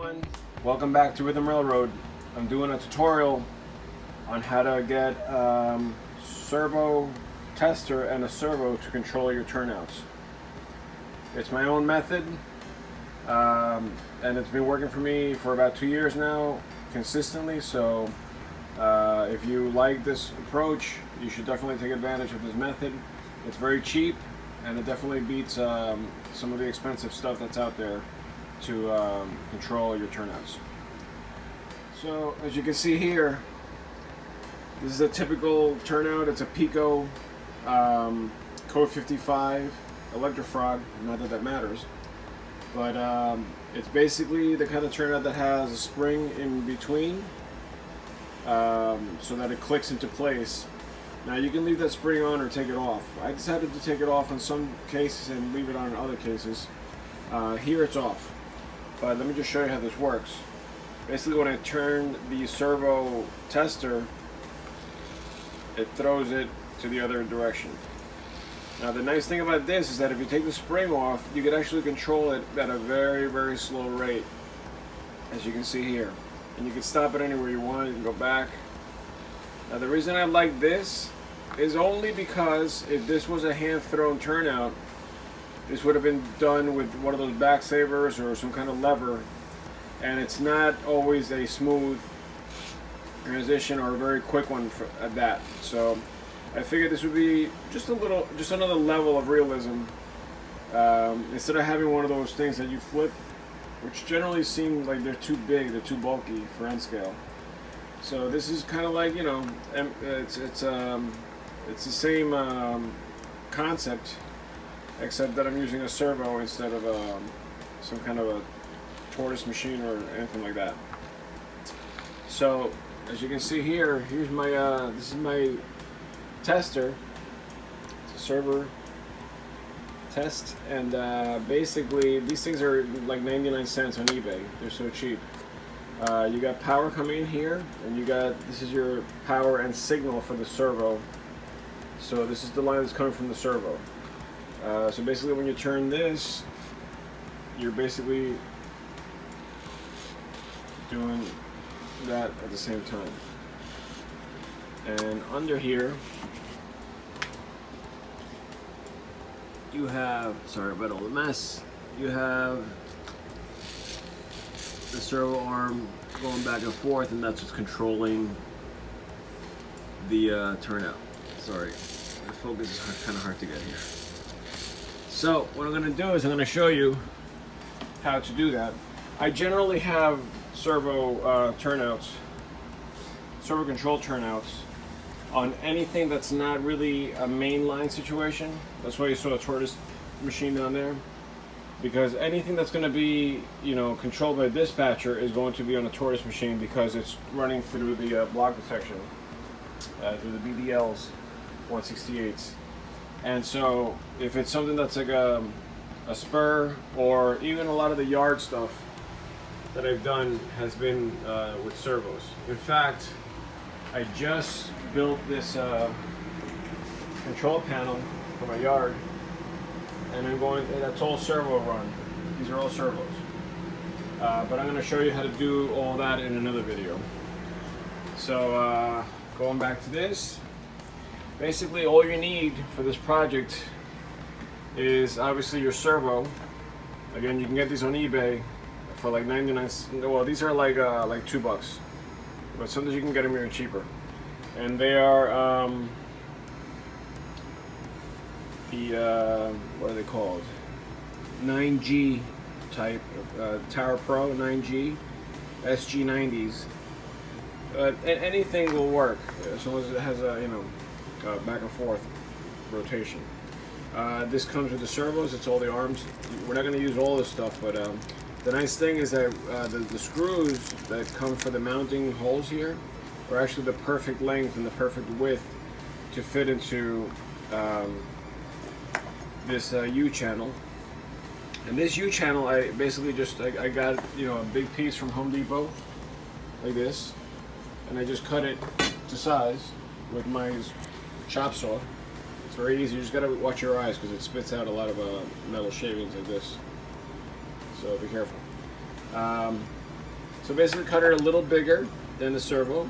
gentlemen, welcome back to Rhythm Railroad. I'm doing a tutorial on how to get servo tester and a servo to control your turnouts. It's my own method, and it's been working for me for about 2 years now consistently, so if you like this approach, you should definitely take advantage of this method. It's very cheap, and it definitely beats some of the expensive stuff that's out there to control your turnouts. So as you can see here, this is a typical turnout. It's a Pico Code 55 Electrofrog. Not that that matters, but it's basically the kind of turnout that has a spring in between, so that it clicks into place. Now you can leave that spring on or take it off. I decided to take it off in some cases and leave it on in other cases. Here it's off, but let me just show you how this works. Basically, when I turn the servo tester, it throws it to the other direction. Now the nice thing about this is that if you take the spring off, you can actually control it at a very, very slow rate, as you can see here. And you can stop it anywhere you want. You can go back. Now the reason I like this is only because if this was a hand-thrown turnout, this would have been done with one of those back savers or some kind of lever, and it's not always a smooth transition or a very quick one at that. So I figured this would be just another level of realism, instead of having one of those things that you flip, which generally seem like they're too big, they're too bulky for end scale. So this is kind of like, you know, it's the same concept, except that I'm using a servo instead of some kind of a tortoise machine or anything like that. So as you can see here, here's my this is my tester. It's a servo test, and basically these things are like 99 cents on eBay. They're so cheap. You got power coming in here, and this is your power and signal for the servo. So this is the line that's coming from the servo. So basically when you turn this, you're basically doing that at the same time. And under here you have, sorry about all the mess, you have the servo arm going back and forth, and that's what's controlling the turnout. Sorry, the focus is kind of hard to get here. So what I'm going to do is I'm going to show you how to do that. I generally have servo turnouts, servo control turnouts on anything that's not really a mainline situation. That's why you saw a tortoise machine down there, because anything that's going to be, you know, controlled by a dispatcher is going to be on a tortoise machine, because it's running through the block detection, through the BDLs, 168s. And so if it's something that's like a spur, or even a lot of the yard stuff that I've done has been with servos. In fact, I just built this control panel for my yard, and that's all servo run. These are all servos. But I'm going to show you how to do all that in another video. So going back to this, basically all you need for this project is obviously your servo. Again, you can get these on eBay for like 99. Well, these are like $2, but sometimes you can get them even cheaper. And they are what are they called? 9G type, Tower Pro 9G, SG90s. Anything will work as long as it has a, you know, back and forth rotation. This comes with the servos. It's all the arms. We're not going to use all this stuff, but the nice thing is that the screws that come for the mounting holes here are actually the perfect length and the perfect width to fit into this U channel. And this U channel, I basically I got, you know, a big piece from Home Depot like this, and I just cut it to size with my chop saw. It's very easy. You just gotta watch your eyes, because it spits out a lot of metal shavings like this. So be careful. So basically cut it a little bigger than the servo,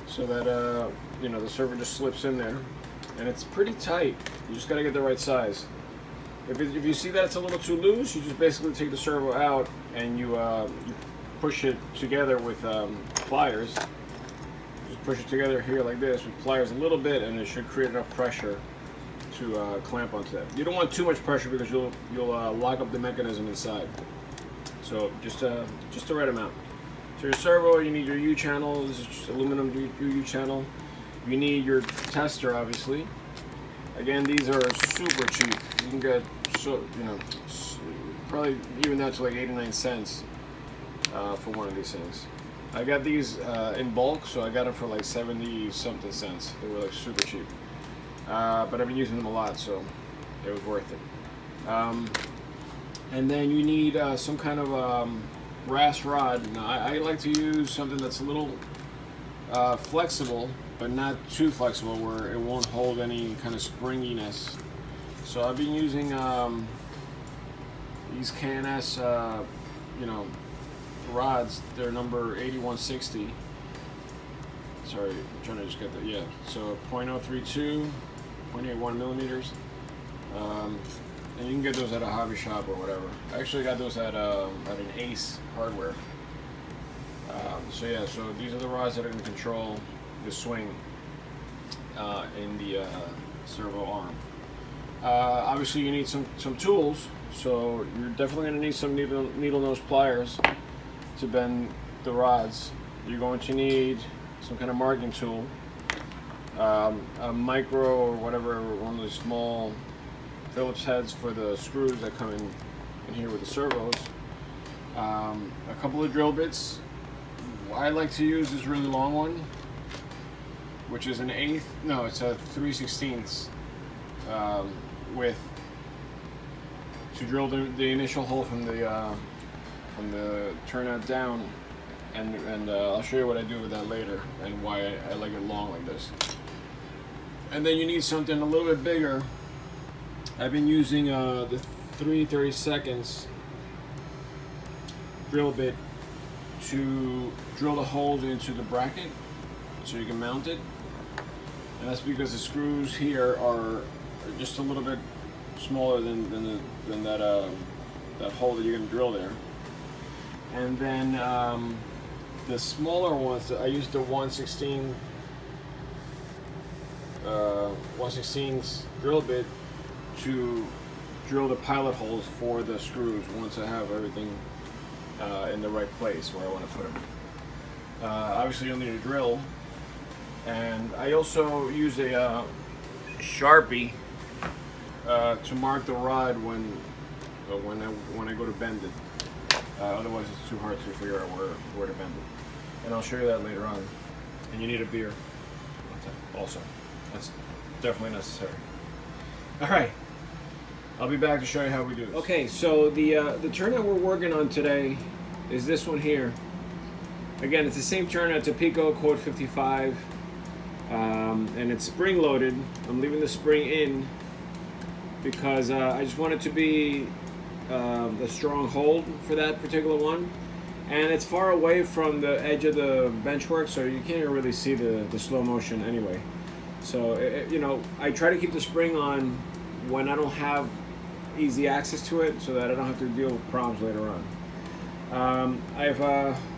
so that you know, the servo just slips in there, and it's pretty tight. You just got to get the right size. If you see that it's a little too loose, you just basically take the servo out and you push it together with pliers. Just push it together here like this with pliers a little bit, and it should create enough pressure to clamp onto that. You don't want too much pressure because you'll lock up the mechanism inside. So just the right amount. So your servo, you need your U channel. This is just aluminum U channel. You need your tester, obviously. Again, these are super cheap. You can get, probably even that to like 89 cents for one of these things. I got these in bulk, so I got them for like 70 something cents. They were like super cheap. But I've been using them a lot, so it was worth it. And then you need some kind of brass rod. Now, I like to use something that's a little flexible, but not too flexible where it won't hold any kind of springiness. So I've been using these K&S, rods. They're number 8160. Sorry, I'm trying to just get that. Yeah, so 0.032, 0.81 millimeters. And you can get those at a hobby shop or whatever. I actually got those at an Ace Hardware. So yeah, so these are the rods that are going to control the swing in the servo arm. Obviously you need some tools, so you're definitely going to need some needle nose pliers to bend the rods. You're going to need some kind of marking tool, a micro or whatever, one of those small Phillips heads for the screws that come in here with the servos, a couple of drill bits. I like to use this really long one, which is it's a 3/16 width, to drill the initial hole from the turnout down, and I'll show you what I do with that later and why I like it long like this. And then you need something a little bit bigger. I've been using the 3/32 drill bit to drill the holes into the bracket so you can mount it, and that's because the screws here are just a little bit smaller than that hole that you're going to drill there. And then the smaller ones, I use the 1/16 drill bit to drill the pilot holes for the screws once I have everything in the right place where I want to put them. Obviously you'll need a drill, and I also use a Sharpie to mark the rod when I go to bend it. Otherwise it's too hard to figure out where to bend it. And I'll show you that later on. And you need a beer also. That's definitely necessary. Alright, I'll be back to show you how we do this. Okay, so the turnout we're working on today is this one here. Again, it's the same turnout, it's a Pico Code 55, and it's spring loaded. I'm leaving the spring in because I just want it to be a strong hold for that particular one. And it's far away from the edge of the benchwork, so you can't really see the slow motion anyway. So, I try to keep the spring on when I don't have easy access to it, so that I don't have to deal with problems later on. I've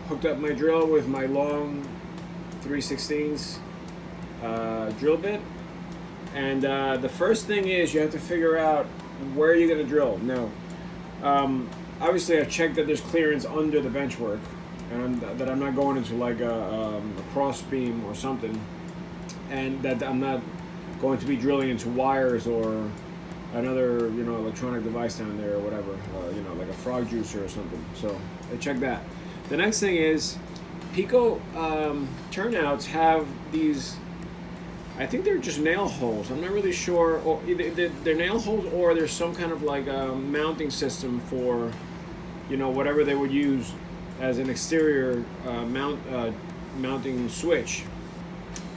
hooked up my drill with my long 3/16 drill bit, and the first thing is you have to figure out where you're going to drill. Now, obviously I've checked that there's clearance under the benchwork, and that I'm not going into like a cross beam or something, and that I'm not going to be drilling into wires or another electronic device down there or whatever, like a frog juicer or something. So I check that. The next thing is Pico turnouts have these, I think they're just nail holes. I'm not really sure, or either they're nail holes or there's some kind of like a mounting system for whatever they would use as an exterior mounting switch.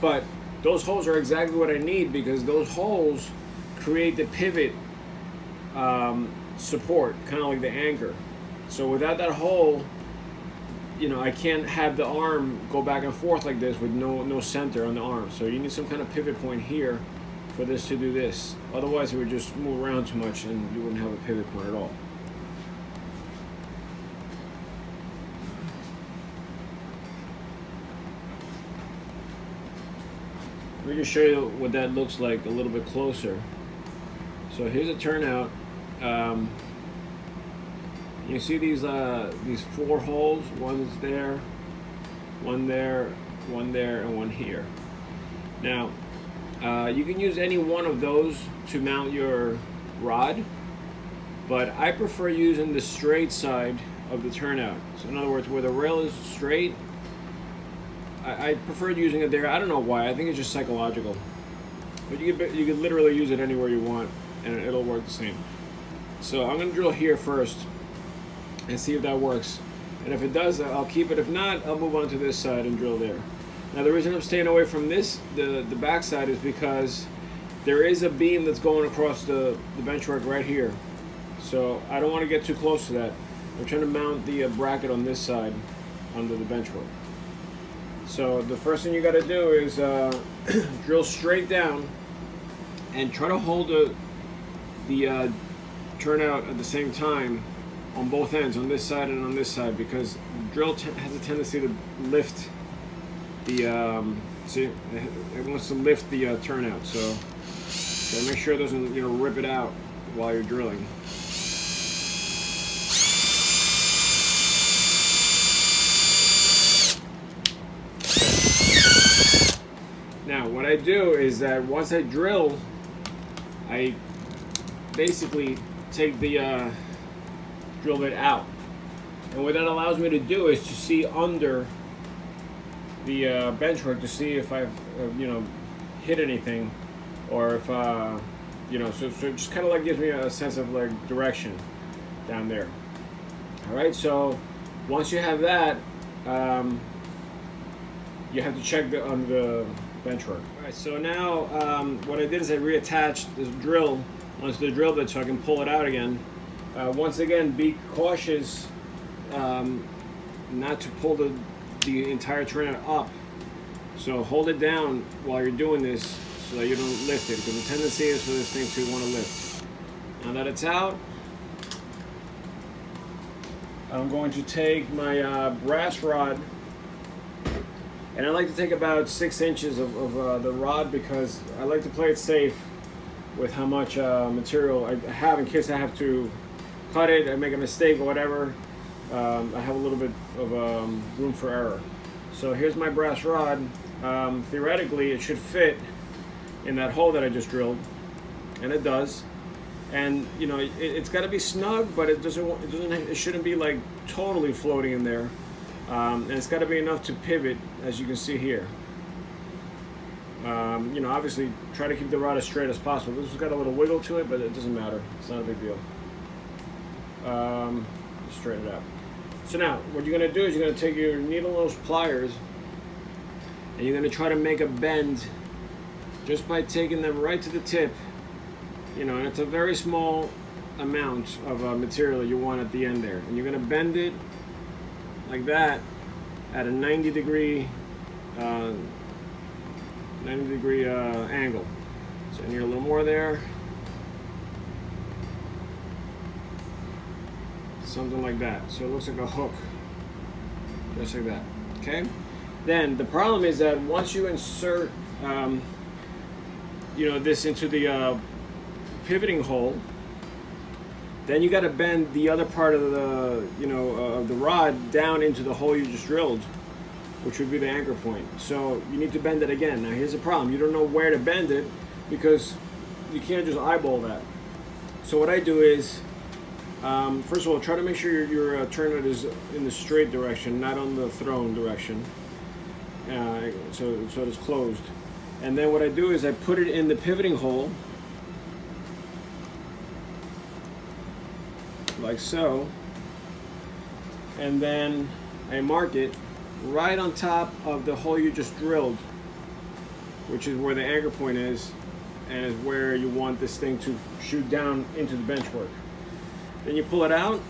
But those holes are exactly what I need, because those holes create the pivot support, kind of like the anchor. So without that hole, you know, I can't have the arm go back and forth like this with no center on the arm. So you need some kind of pivot point here for this to do this. Otherwise, it would just move around too much and you wouldn't have a pivot point at all. Let me just show you what that looks like a little bit closer. So here's a turnout. You see these 4 holes. One's there, one there, one there, and one here. Now, you can use any one of those to mount your rod, but I prefer using the straight side of the turnout. So in other words, where the rail is straight, I prefer using it there. I don't know why. I think it's just psychological. But you could literally use it anywhere you want, and it'll work the same. So I'm going to drill here first and see if that works. And if it does, I'll keep it. If not, I'll move on to this side and drill there. Now the reason I'm staying away from this, the back side, is because there is a beam that's going across the benchwork right here. So I don't want to get too close to that. I'm trying to mount the bracket on this side under the benchwork. So the first thing you got to do is drill straight down and try to hold the turnout at the same time on both ends, on this side and on this side, because the drill has a tendency to lift the see, it wants to lift the turnout. So gotta make sure it doesn't, you know, rip it out while you're drilling. Now what I do is that once I drill, I basically take the drill bit out, and what that allows me to do is to see under the benchwork to see if I've you know, hit anything, or if you know, so it just kind of like gives me a sense of like direction down there. All right, so once you have that, you have to check on the benchwork. All right, so now what I did is I reattached this drill onto the drill bit so I can pull it out again. Once again, be cautious not to pull the entire turnout up. So hold it down while you're doing this so that you don't lift it, because the tendency is for this thing to want to lift. Now that it's out, I'm going to take my brass rod, and I like to take about 6 inches of the rod, because I like to play it safe with how much material I have in case I have to cut it, I make a mistake or whatever. I have a little bit of room for error. So here's my brass rod. Theoretically, it should fit in that hole that I just drilled, and it does. And you know, it's got to be snug, but it shouldn't be like totally floating in there. And it's got to be enough to pivot, as you can see here. You know, obviously try to keep the rod as straight as possible. This has got a little wiggle to it, but it doesn't matter. It's not a big deal. Just straighten it out. So now, what you're going to do is you're going to take your needle nose pliers, and you're going to try to make a bend just by taking them right to the tip. You know, and it's a very small amount of material you want at the end there. And you're going to bend it like that at a 90 degree angle. So I need a little more there. Something like that. So it looks like a hook. Just like that. Okay? Then the problem is that once you insert you know, this into the pivoting hole, then you got to bend the other part of the, you know, of the rod down into the hole you just drilled, which would be the anchor point. So you need to bend it again. Now here's the problem: you don't know where to bend it because you can't just eyeball that. So what I do is, first of all, try to make sure your turnout is in the straight direction, not on the thrown direction, so it's closed. And then what I do is I put it in the pivoting hole, like so, and then I mark it right on top of the hole you just drilled, which is where the anchor point is, and is where you want this thing to shoot down into the benchwork. Then you pull it out,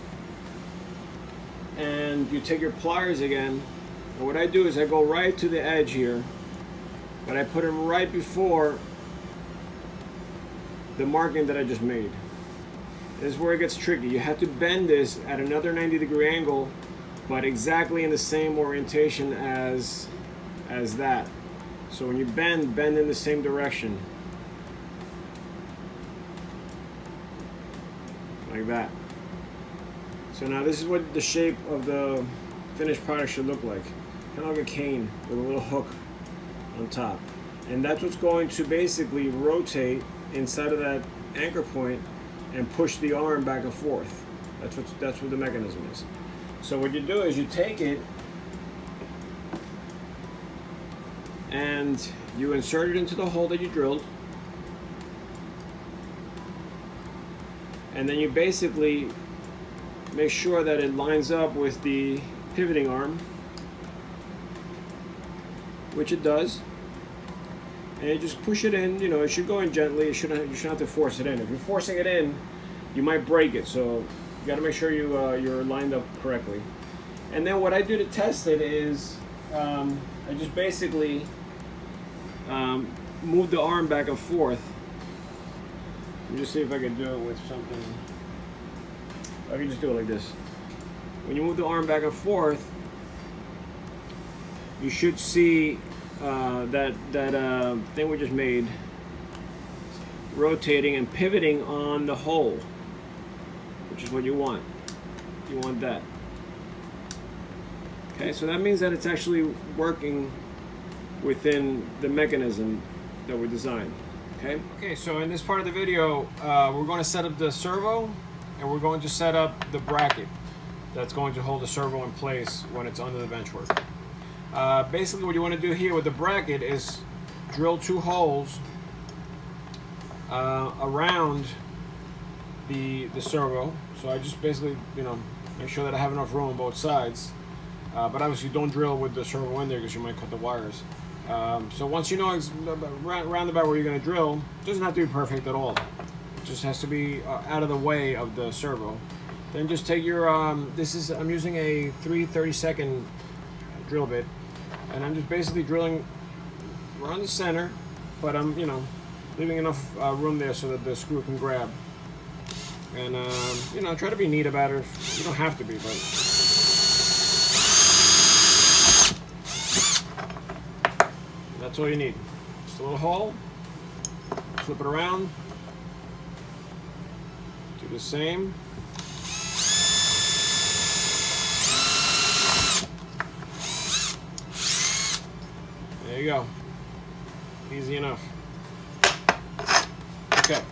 and you take your pliers again, and what I do is I go right to the edge here, but I put them right before the marking that I just made. This is where it gets tricky. You have to bend this at another 90-degree angle, but exactly in the same orientation as that. So when you bend in the same direction. Like that. So now this is what the shape of the finished product should look like. Kind of like a cane with a little hook on top. And that's what's going to basically rotate inside of that anchor point and push the arm back and forth. That's what the mechanism is. So what you do is you take it and you insert it into the hole that you drilled, and then you basically make sure that it lines up with the pivoting arm, which it does, and you just push it in. You know, it should go in gently. You shouldn't have to force it in. If you're forcing it in, you might break it, so you got to make sure you're lined up correctly. And then what I do to test it is I just basically move the arm back and forth. Let me just see if I can do it with something. I can just do it like this. When you move the arm back and forth, you should see that thing we just made rotating and pivoting on the hole, which is what you want. You want that. Okay, so that means that it's actually working within the mechanism that we designed. Okay, so in this part of the video, we're going to set up the servo, and we're going to set up the bracket that's going to hold the servo in place when it's under the benchwork. Basically what you want to do here with the bracket is drill 2 holes around the servo. So I just basically, make sure that I have enough room on both sides. But obviously don't drill with the servo in there because you might cut the wires. So once you know round about where you're going to drill, it doesn't have to be perfect at all. It just has to be out of the way of the servo. Then just take your, I'm using a 3/32 drill bit, and I'm just basically drilling around the center, but I'm, leaving enough room there so that the screw can grab. And, try to be neat about it. You don't have to be, but... That's all you need. Just a little hole, flip it around, do the same. There you go. Easy enough. Okay.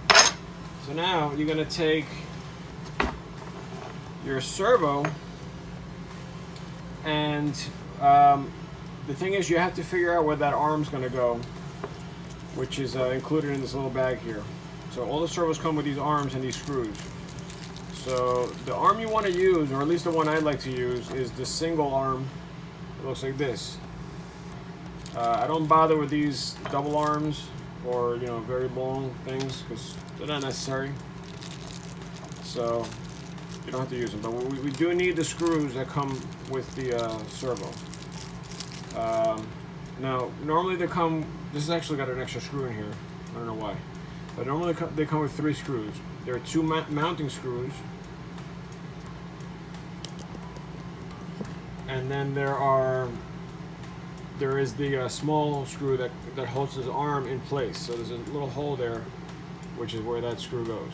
So now you're going to take your servo, and the thing is, you have to figure out where that arm's going to go, which is included in this little bag here. So all the servos come with these arms and these screws. So the arm you want to use, or at least the one I like to use, is the single arm. It looks like this. I don't bother with these double arms or very long things because they're not necessary. So you don't have to use them. But we do need the screws that come with the servo. Now, normally they come, this has actually got an extra screw in here, I don't know why, but normally they come with 3 screws. There are 2 mounting screws, and then there is the small screw that holds his arm in place. So there's a little hole there, which is where that screw goes.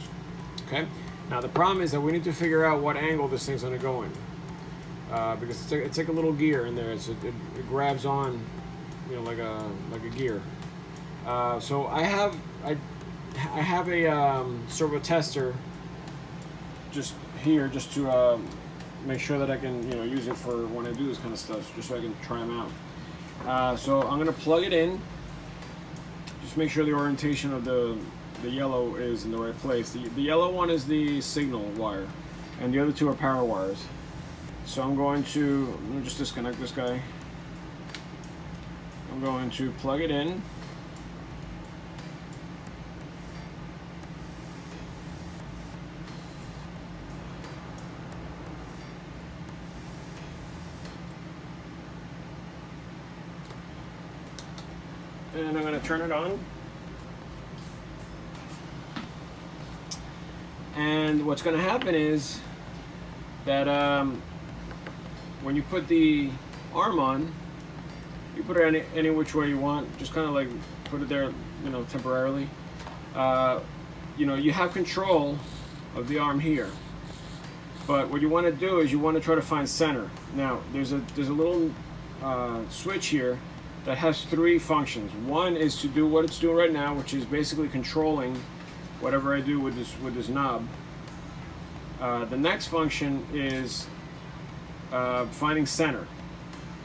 Okay, now the problem is that we need to figure out what angle this thing's going to go in. Because it's like a little gear in there. It grabs on, like a gear. So I have a servo tester just here, just to make sure that I can use it for when I do this kind of stuff, just so I can try them out. So I'm gonna plug it in. Just make sure the orientation of the yellow is in the right place. The yellow one is the signal wire, and the other 2 are power wires. So let me just disconnect this guy. I'm going to plug it in. and I'm going to turn it on. And what's going to happen is that when you put the arm on, you put it any which way you want, just kind of like put it there, you know, temporarily. You know, you have control of the arm here, but what you want to do is you want to try to find center. Now there's a little switch here that has three functions. One is to do what it's doing right now, which is basically controlling whatever I do with this knob. The next function is finding center.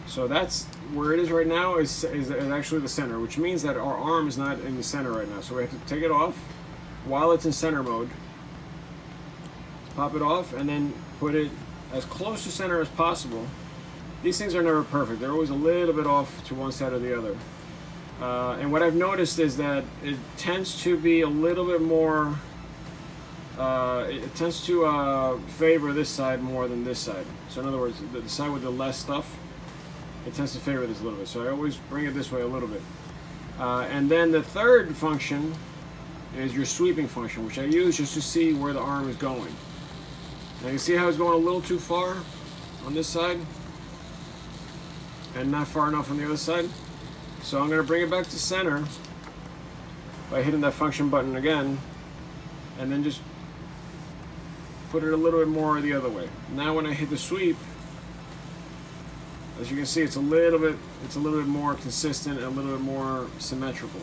So that's where it is right now, is actually the center, which means that our arm is not in the center right now. So we have to take it off while it's in center mode, pop it off, and then put it as close to center as possible. These things are never perfect. They're always a little bit off to one side or the other. And what I've noticed is that it tends to be a little bit more, it tends to favor this side more than this side. So in other words, the side with the less stuff, it tends to favor this a little bit. So I always bring it this way a little bit. And then the third function is your sweeping function, which I use just to see where the arm is going. Now you see how it's going a little too far on this side and not far enough on the other side. So I'm going to bring it back to center by hitting that function button again, and then just put it a little bit more the other way. Now when I hit the sweep, as you can see, it's a little bit more consistent and a little bit more symmetrical.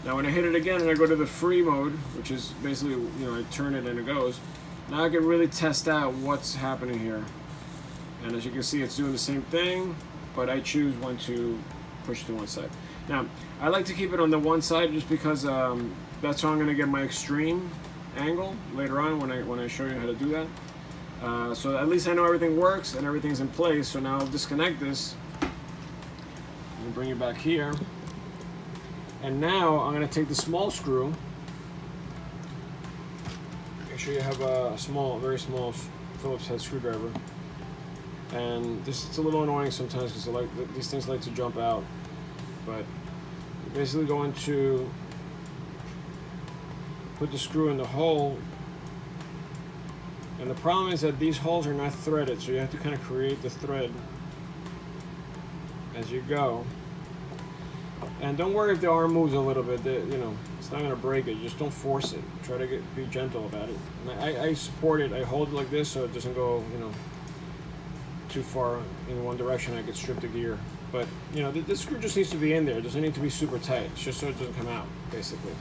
Now when I hit it again and I go to the free mode, which is basically, you know, I turn it and it goes. Now I can really test out what's happening here. And as you can see, it's doing the same thing, but I choose when to push to one side. Now I like to keep it on the one side just because that's how I'm going to get my extreme angle later on when I show you how to do that. So at least I know everything works and everything's in place. So now I'll disconnect this and bring it back here. And now I'm going to take the small screw. Make sure you have a small, very small Phillips head screwdriver. And it's a little annoying sometimes because these things like to jump out. But you're basically going to put the screw in the hole. And the problem is that these holes are not threaded, so you have to kind of create the thread as you go. And don't worry if the arm moves a little bit. You know, it's not going to break it. Just don't force it. Try to be gentle about it. And I support it. I hold it like this so it doesn't go, you know, too far in one direction. I get stripped of gear. But you know, the screw just needs to be in there. It doesn't need to be super tight. It's just so it doesn't come out, basically.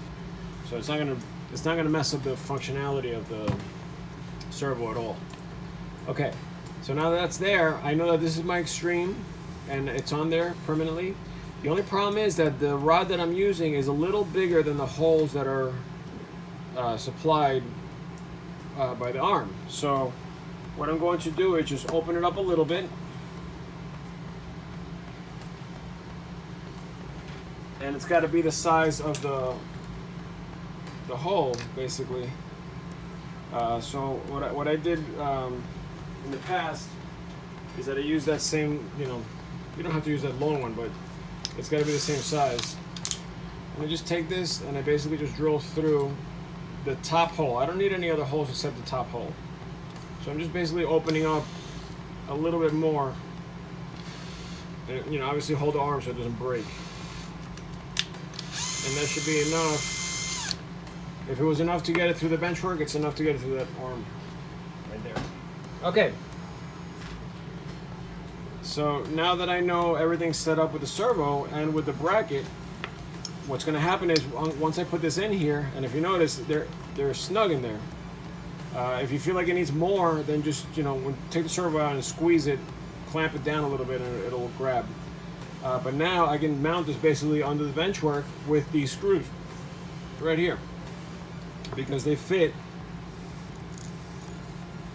So it's not gonna mess up the functionality of the servo at all. Okay, so now that that's there, I know that this is my extreme and it's on there permanently. The only problem is that the rod that I'm using is a little bigger than the holes that are supplied by the arm. So what I'm going to do is just open it up a little bit, and it's got to be the size of the hole, basically. So what I did in the past is that I used that same, you know, you don't have to use that long one, but it's got to be the same size. And I just take this and I basically just drill through the top hole. I don't need any other holes except the top hole. So I'm just basically opening up a little bit more. And, you know, obviously hold the arm so it doesn't break. And that should be enough. If it was enough to get it through the benchwork, it's enough to get it through that arm right there. Okay. So now that I know everything's set up with the servo and with the bracket, what's going to happen is once I put this in here, and if you notice, they're snug in there. If you feel like it needs more, then just, you know, take the servo out and squeeze it, clamp it down a little bit, and it'll grab. But now I can mount this basically under the benchwork with these screws right here, because they fit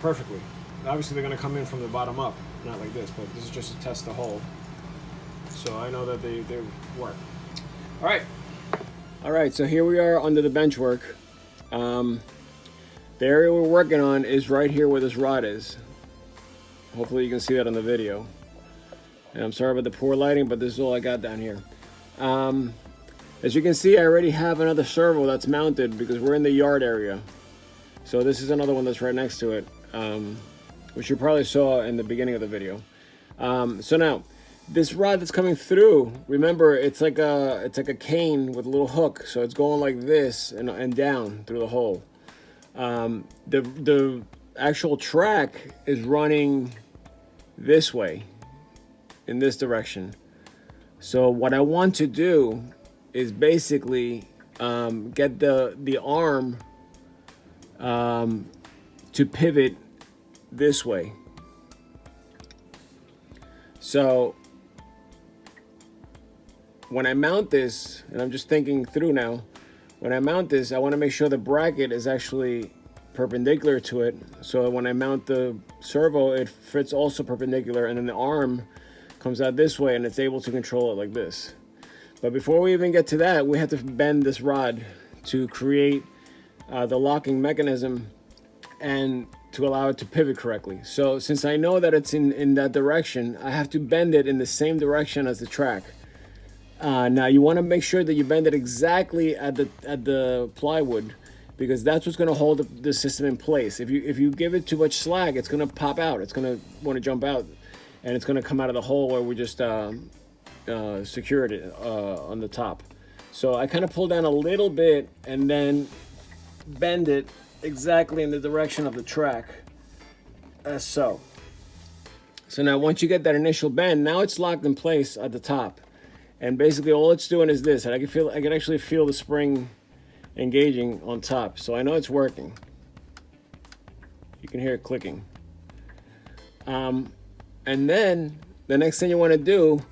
perfectly. Obviously they're going to come in from the bottom up, not like this, but this is just to test the hole. So I know that they work. All right, so here we are under the benchwork. The area we're working on is right here where this rod is. Hopefully you can see that on the video. And I'm sorry about the poor lighting, but this is all I got down here. As you can see, I already have another servo that's mounted because we're in the yard area. So this is another one that's right next to it, which you probably saw in the beginning of the video. So now, this rod that's coming through, remember, it's like a cane with a little hook, so it's going like this and down through the hole. The actual track is running this way, in this direction. So what I want to do is basically get the arm to pivot this way. So when I mount this, and I'm just thinking through now, when I mount this, I want to make sure the bracket is actually perpendicular to it. So when I mount the servo, it fits also perpendicular, and then the arm comes out this way and it's able to control it like this. But before we even get to that, we have to bend this rod to create the locking mechanism and to allow it to pivot correctly. So since I know that it's in that direction, I have to bend it in the same direction as the track. Now you want to make sure that you bend it exactly at the plywood, because that's what's going to hold the system in place. If you give it too much slack, it's going to pop out. It's going to want to jump out, and it's going to come out of the hole where we just secured it on the top. So I kind of pull down a little bit and then bend it exactly in the direction of the track, as so. So now once you get that initial bend, now it's locked in place at the top, and basically all it's doing is this, and I can actually feel the spring engaging on top, so I know it's working. You can hear it clicking. And then the next thing you want to do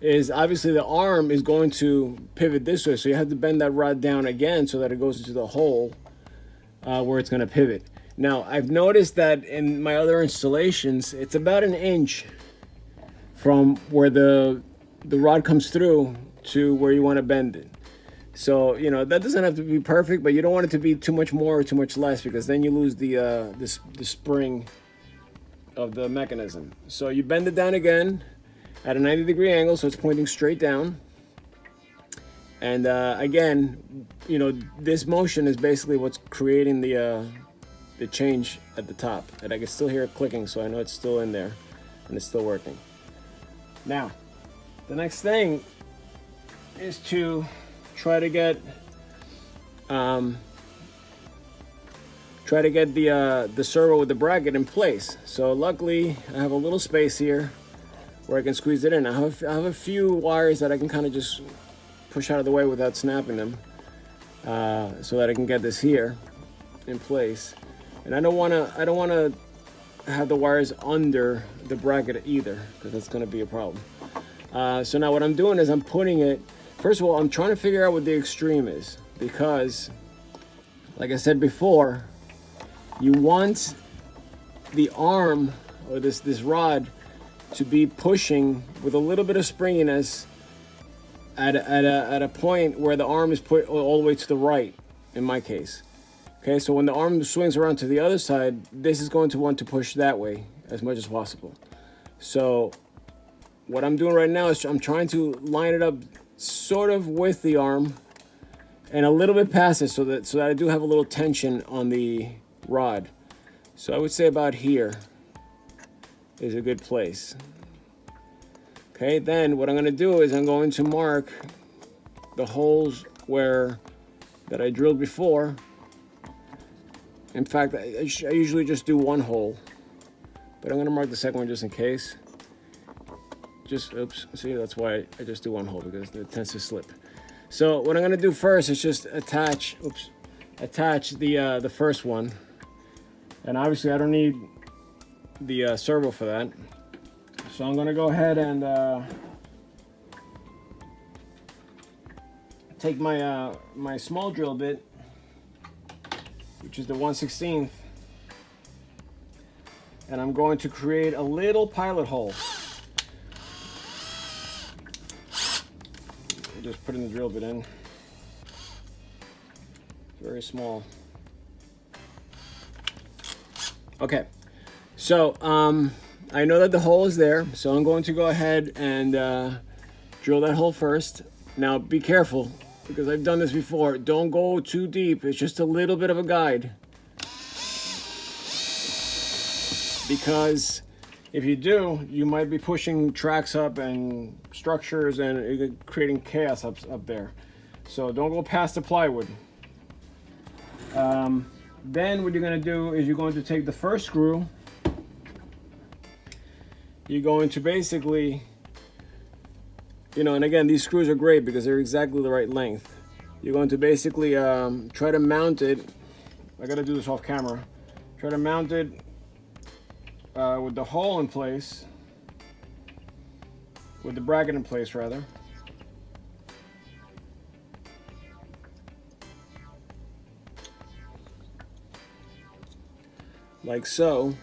is, obviously the arm is going to pivot this way, so you have to bend that rod down again so that it goes into the hole where it's going to pivot. Now I've noticed that in my other installations, it's about an inch from where the rod comes through to where you want to bend it. So, you know, that doesn't have to be perfect, but you don't want it to be too much more or too much less, because then you lose the spring of the mechanism. So you bend it down again at a 90-degree angle, so it's pointing straight down. And again, you know, this motion is basically what's creating the change at the top. And I can still hear it clicking, so I know it's still in there and it's still working. Now, the next thing is to try to get the servo with the bracket in place. So luckily I have a little space here where I can squeeze it in. I have a few wires that I can kind of just push out of the way without snapping them, so that I can get this here in place. And I don't want to have the wires under the bracket either, because that's going to be a problem. So now what I'm doing is I'm putting it, first of all, I'm trying to figure out what the extreme is, because like I said before, you want the arm, or this rod, to be pushing with a little bit of springiness at a point where the arm is put all the way to the right, in my case. Okay, so when the arm swings around to the other side, this is going to want to push that way as much as possible. So what I'm doing right now is I'm trying to line it up sort of with the arm and a little bit past it, so that I do have a little tension on the rod. So I would say about here is a good place. Okay, then what I'm going to do is I'm going to mark the holes that I drilled before. In fact, I usually just do one hole, but I'm going to mark the second one just in case. Oops, see, that's why I just do one hole, because it tends to slip. So what I'm going to do first is just attach the first one. And obviously I don't need the servo for that. So I'm going to go ahead and take my small drill bit, which is the 1/16, and I'm going to create a little pilot hole. Just putting the drill bit in. Very small. Okay, so I know that the hole is there, so I'm going to go ahead and drill that hole first. Now be careful, because I've done this before. Don't go too deep. It's just a little bit of a guide. Because if you do, you might be pushing tracks up and structures and creating chaos up there. So don't go past the plywood. Then what you're going to do is you're going to take the first screw. You're going to basically, you know, and again, these screws are great because they're exactly the right length. You're going to basically try to mount it. I got to do this off camera. Try to mount it with the hole in place, with the bracket in place rather. Like so.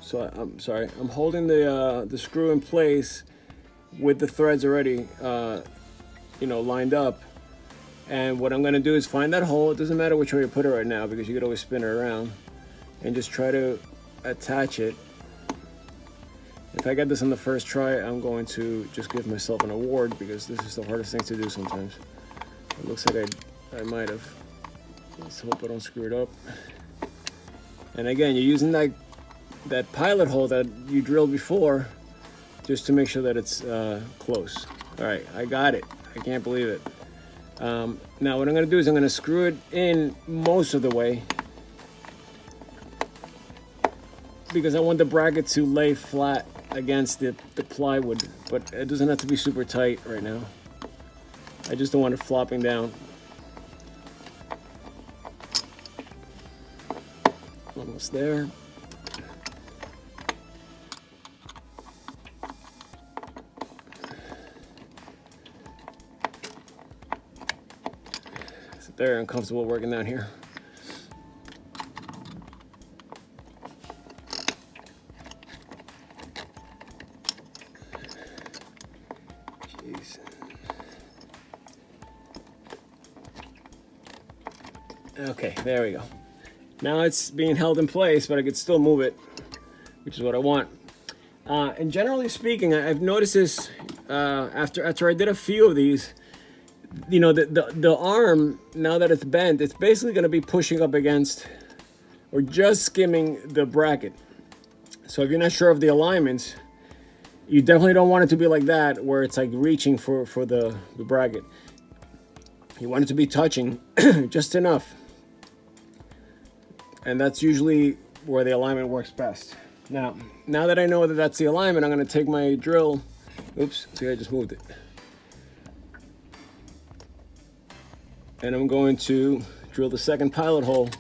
So I'm sorry, I'm holding the screw in place with the threads already, you know, lined up. And what I'm going to do is find that hole. It doesn't matter which way you put it right now because you could always spin it around, and just try to attach it. If I get this on the first try, I'm going to just give myself an award because this is the hardest thing to do sometimes. It looks like I might have. Let's hope I don't screw it up. And again, you're using that pilot hole that you drilled before just to make sure that it's close. All right, I got it. I can't believe it. Now what I'm going to do is I'm going to screw it in most of the way because I want the bracket to lay flat against the plywood, but it doesn't have to be super tight right now. I just don't want it flopping down. Almost there. It's very uncomfortable working down here. Jeez. Okay, there we go. Now it's being held in place, but I could still move it, which is what I want. And generally speaking, I've noticed this after I did a few of these. You know, the arm, now that it's bent, it's basically going to be pushing up against or just skimming the bracket. So if you're not sure of the alignments, you definitely don't want it to be like that, where it's like reaching for the bracket. You want it to be touching just enough. And that's usually where the alignment works best. Now that I know that that's the alignment, I'm going to take my drill. Oops, see, I just moved it. And I'm going to drill the second pilot hole.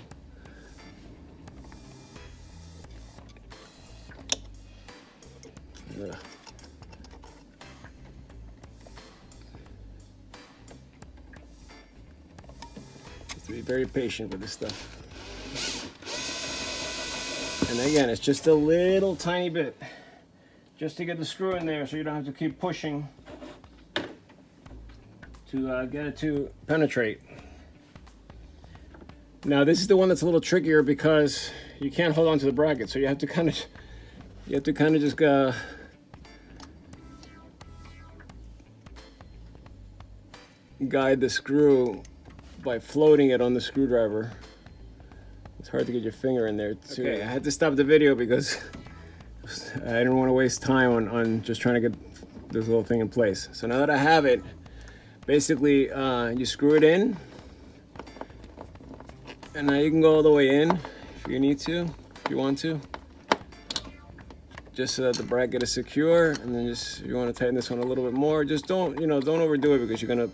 Have to be very patient with this stuff. And again, it's just a little tiny bit, just to get the screw in there so you don't have to keep pushing to get it to penetrate. Now this is the one that's a little trickier because you can't hold on to the bracket, so you have to kind of just guide the screw by floating it on the screwdriver. It's hard to get your finger in there too. Okay, I had to stop the video because I didn't want to waste time on just trying to get this little thing in place. So now that I have it, basically you screw it in, and now you can go all the way in if you need to, if you want to, just so that the bracket is secure. And then just, if you want to tighten this one a little bit more, just don't overdo it, because you're gonna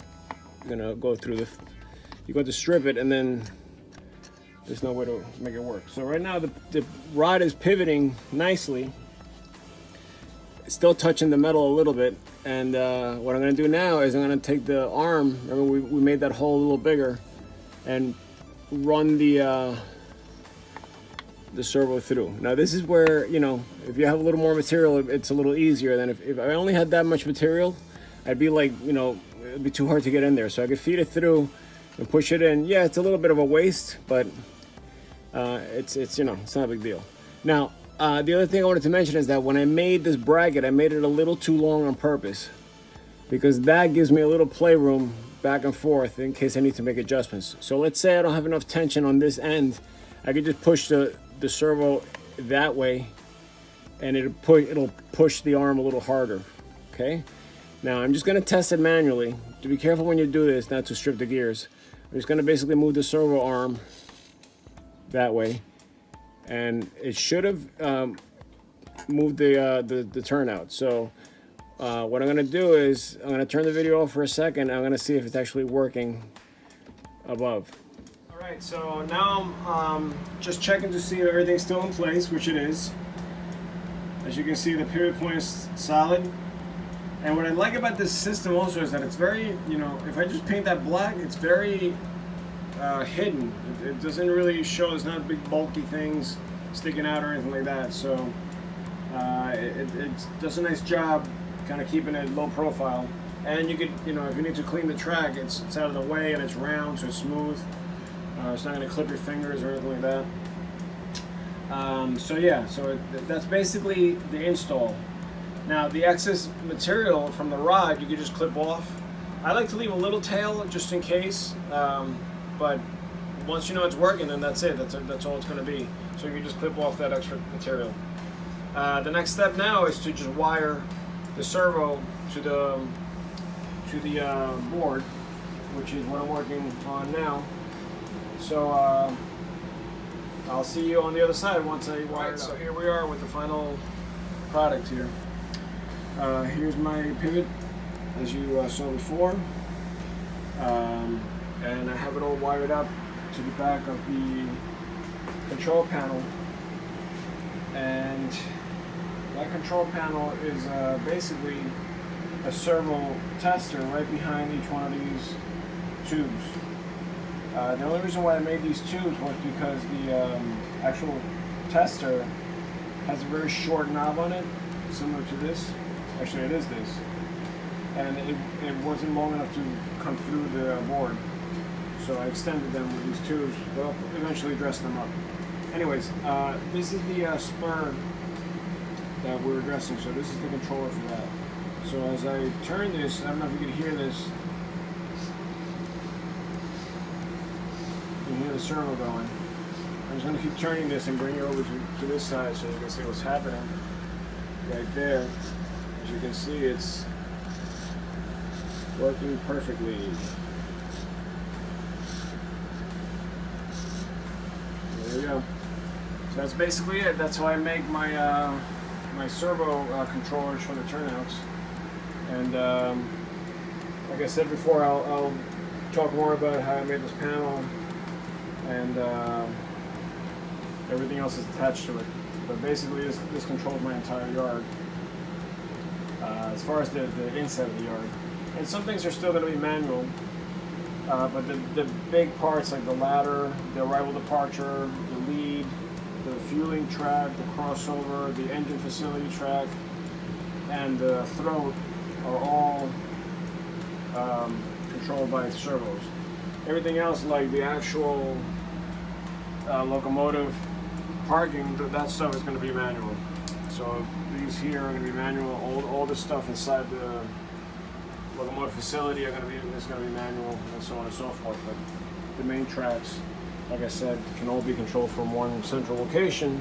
go through you're going to strip it, and then there's no way to make it work. So right now the rod is pivoting nicely. It's still touching the metal a little bit. And what I'm going to do now is I'm going to take the arm. Remember, we made that hole a little bigger, and run the servo through. Now this is where, you know, if you have a little more material, it's a little easier than if I only had that much material. I'd be like, you know, it'd be too hard to get in there. So I could feed it through and push it in. Yeah, it's a little bit of a waste, but it's you know, it's not a big deal. Now the other thing I wanted to mention is that when I made this bracket, I made it a little too long on purpose, because that gives me a little playroom back and forth in case I need to make adjustments. So let's say I don't have enough tension on this end, I could just push the servo that way, and it'll push the arm a little harder. Okay. Now I'm just going to test it manually. To be careful when you do this, not to strip the gears. I'm just going to basically move the servo arm that way, and it should have moved the turnout. So what I'm going to do is I'm going to turn the video off for a second. I'm going to see if it's actually working above. All right, so now I'm just checking to see if everything's still in place, which it is. As you can see, the pivot point is solid. And what I like about this system also is that it's very, you know, if I just paint that black, it's very hidden. It doesn't really show, there's not big bulky things sticking out or anything like that. So it does a nice job kind of keeping it low profile. And you could, you know, if you need to clean the track, it's out of the way and it's round, so it's smooth. It's not going to clip your fingers or anything like that. So yeah, so that's basically the install. Now the excess material from the rod you could just clip off. I like to leave a little tail just in case, but once you know it's working, then that's it. That's all it's going to be. So you can just clip off that extra material. The next step now is to just wire the servo to the board, which is what I'm working on now. So I'll see you on the other side once I wire it up. So here we are with the final product here. Here's my pivot, as you saw before, and I have it all wired up to the back of the control panel. And that control panel is basically a servo tester right behind each one of these tubes. The only reason why I made these tubes was because the actual tester has a very short knob on it, similar to this. Actually, it is this. And it wasn't long enough to come through the board. So I extended them with these tubes, but I'll eventually dress them up. Anyways, this is the spur that we're addressing. So this is the controller for that. So as I turn this, I don't know if you can hear this. You can hear the servo going. I'm just going to keep turning this and bring it over to this side so you can see what's happening right there. As you can see, it's working perfectly. There we go. So that's basically it. That's how I make my my servo controllers for the turnouts. And like I said before, I'll talk more about how I made this panel and everything else is attached to it. But basically, this controls my entire yard. As far as the inside of the yard. And some things are still going to be manual, but the big parts like the ladder, the arrival departure, the lead, the fueling track, the crossover, the engine facility track, and the throat are all controlled by servos. Everything else, like the actual locomotive parking, that stuff is going to be manual. So these here are going to be manual. All this stuff inside the locomotive facility is going to be manual, and so on and so forth. But the main tracks, like I said, can all be controlled from one central location,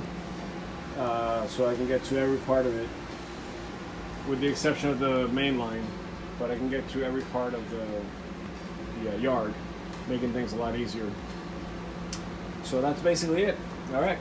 so I can get to every part of it, with the exception of the main line. But I can get to every part of the yard, making things a lot easier. So that's basically it. All right.